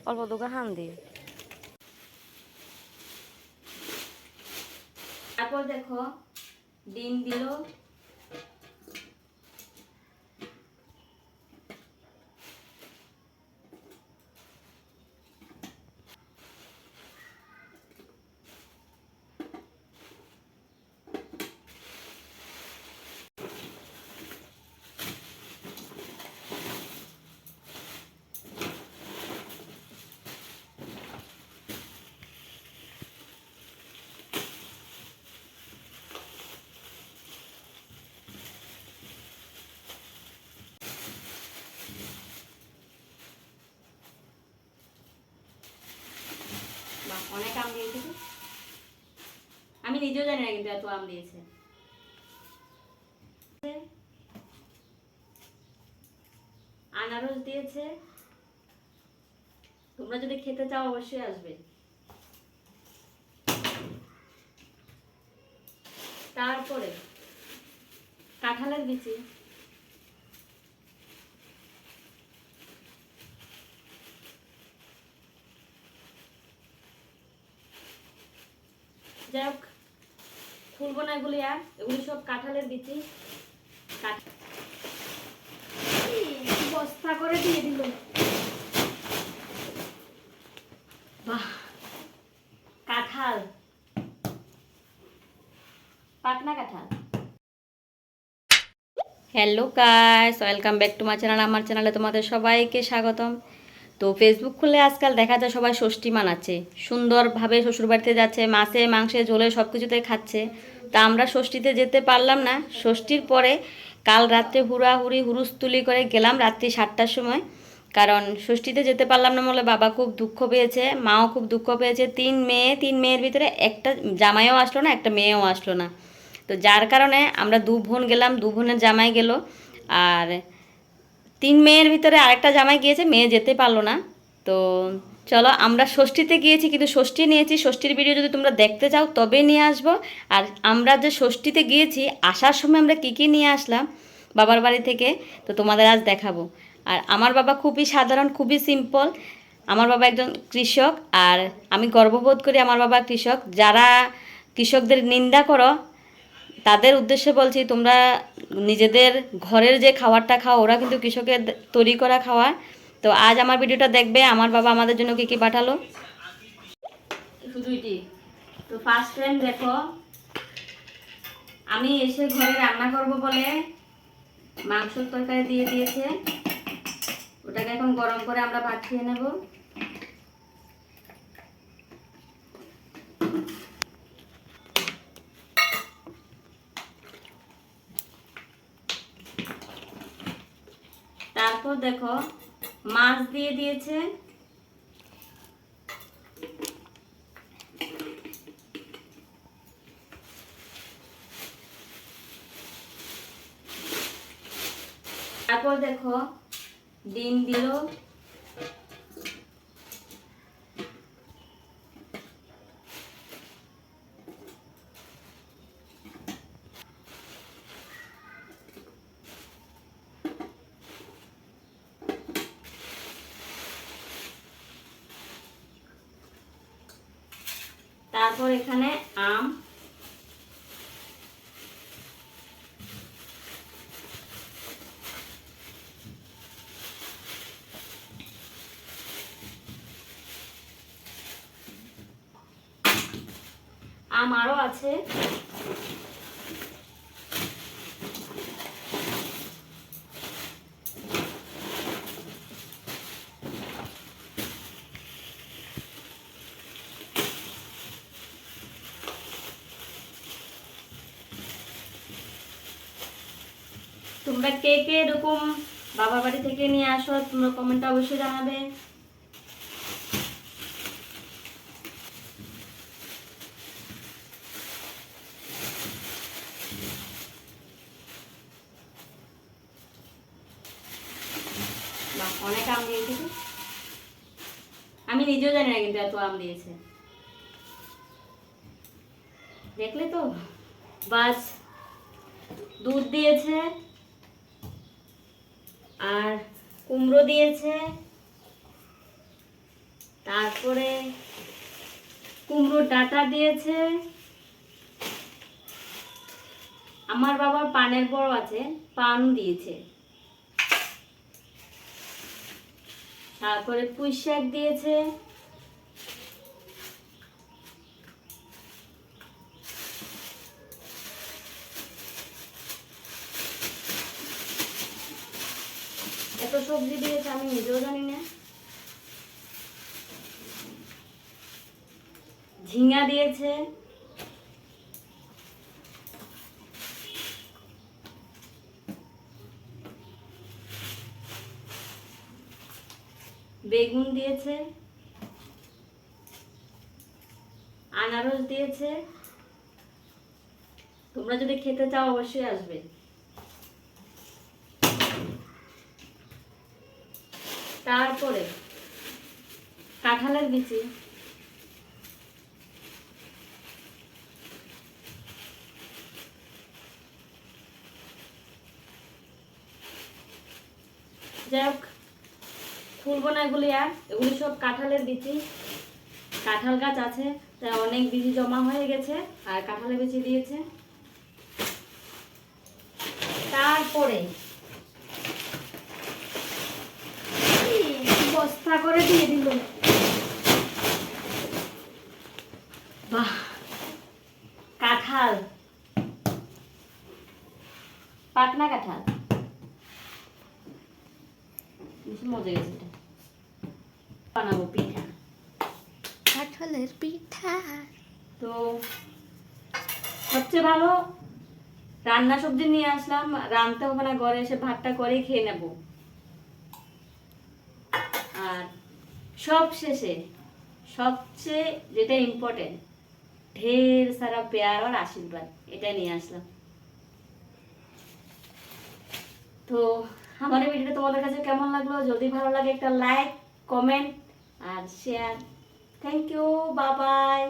অল্প দোকা হান দিয়ে। তারপর দেখো ডিম দিল, অনেক আম দিয়েছে। আমি নিজেও জানি না কিন্তু এত আম দিয়েছে। আনারস দিয়েছে, তোমরা যদি খেতে চাও অবশ্যই আসবে। তারপরে কাঁঠালের বিচি, যাই হোক খুলবো না এগুলি, আর এগুলি সব কাঁঠালের বিচি। বস্তা করে দিয়ে দিল। বাহ, কাঁঠাল, পাকনা কাঁঠাল। Hello guys, welcome back to my channel. আমার চ্যানেলে তোমাদের সবাইকে স্বাগতম। তো ফেসবুক খুলে আজকাল দেখা যায় সবাই ষষ্ঠী মানাচ্ছে, সুন্দরভাবে শ্বশুরবাড়িতে যাচ্ছে, মাছে মাংসে ঝোলে সব কিছুতে খাচ্ছে। তা আমরা ষষ্ঠীতে যেতে পারলাম না। ষষ্ঠীর পরে কাল রাত্রে হুড়াহুড়ি হুরুস্তুলি করে গেলাম রাত্রি 7টার সময়। কারণ ষষ্ঠীতে যেতে পারলাম না বলে বাবা খুব দুঃখ পেয়েছে, মাও খুব দুঃখ পেয়েছে। 3 মেয়ের ভিতরে একটা জামাইও আসলো না, একটা মেয়েও আসলো না। তো যার কারণে আমরা 2 বোন গেলাম, 2 বোনের জামাই গেল। আর 3 মেয়ের ভিতরে আরেকটা জামাই গিয়েছে, মেয়ে যেতে পারলো না। তো চলো, আমরা ষষ্ঠীতে গিয়েছি কিন্তু ষষ্ঠী নিয়েছি। ষষ্ঠীর ভিডিও যদি তোমরা দেখতে চাও তবে নিয়ে আসবো। আর আমরা যে ষষ্ঠীতে গিয়েছি আসার সময় আমরা কী কী নিয়ে আসলাম বাবার বাড়ি থেকে, তো তোমাদের আজ দেখাবো। আর আমার বাবা খুবই সাধারণ, খুবই সিম্পল। আমার বাবা একজন কৃষক, আর আমি গর্ববোধ করি আমার বাবা কৃষক। যারা কৃষকদের নিন্দা করো তাদের উদ্দেশ্যে বলছি, তোমরা নিজেদের ঘরের যে খাবারটা খাও, ওরা কিন্তু কৃষকের তৈরি করা খাওয়ার। তো আজ আমার ভিডিওটা দেখবে আমার বাবা আমাদের জন্য কী কী পাঠালো। শুধু এটি তো ফার্স্ট টাইম দেখো, আমি এসে ঘরে রান্না করব বলে মাংসের তরকারি দিয়ে দিয়েছে। ওটাকে এখন গরম করে আমরা ভাত খেয়ে নেব। তারপর দেখো মাছ দিয়ে দিয়েছে, তারপর দেখো ডিম দিল, তারপর এখানে আম, আম আরও আছে। তোমরা কে কে এরকম বাবার বাড়ি থেকে নিয়ে আসো, তোমরা কমেন্টে অবশ্যই জানাবে। অনেক আম দিয়েছে, আমি নিজেও জানি না কিন্তু এত আম দিয়েছে। দেখলে তো, বাস দুধ দিয়েছে, আর কুমড়ো দিয়েছে, তারপরে কুমড়োর ডাঁটা দিয়েছে। আমার বাবার পানের বড় আছে, পান দিয়েছে। তারপরে পুঁই শাক দিয়েছে। এত সবজি দিয়েছে আমি নিজেও জানি না। ঝিঙ্গা দিয়েছে। বেগুন দিয়েছে। আনারস দিয়েছে। তোমরা যদি খেতে চাও অবশ্যই আসবে। তারপরে কাঁঠালের বিচি, যাই হোক খুলবো না এগুলি, আর এগুলি সব কাঁঠালের বিচি। কাঁঠাল গাছ আছে, তাই অনেক বিচি জমা হয়ে গেছে, আর কাঁঠালের বিচি দিয়েছে। তারপরে বস্তা করে দিয়ে দিল। বাহ, কাঁঠাল, পাকনা কাঁঠাল, মজা গেছে। এটা বানাবো পিঠা, কাঁঠালের পিঠা। তো সবচেয়ে ভালো রান্না সবজি নিয়ে আসলাম, রাঁধতে হবে না, ঘরে এসে ভাতটা করেই খেয়ে নেব। আর সব শেষে সবচেয়ে যেটা ইম্পর্টেন্ট, ঢের সারা পেয়ার আর আশীর্বাদ, এটা নিয়ে আসলাম। তো আমার এই ভিডিওটা তোমাদের কাছে কেমন লাগলো? যদি ভালো লাগে একটা লাইক, কমেন্ট আর share. Thank you, bye by.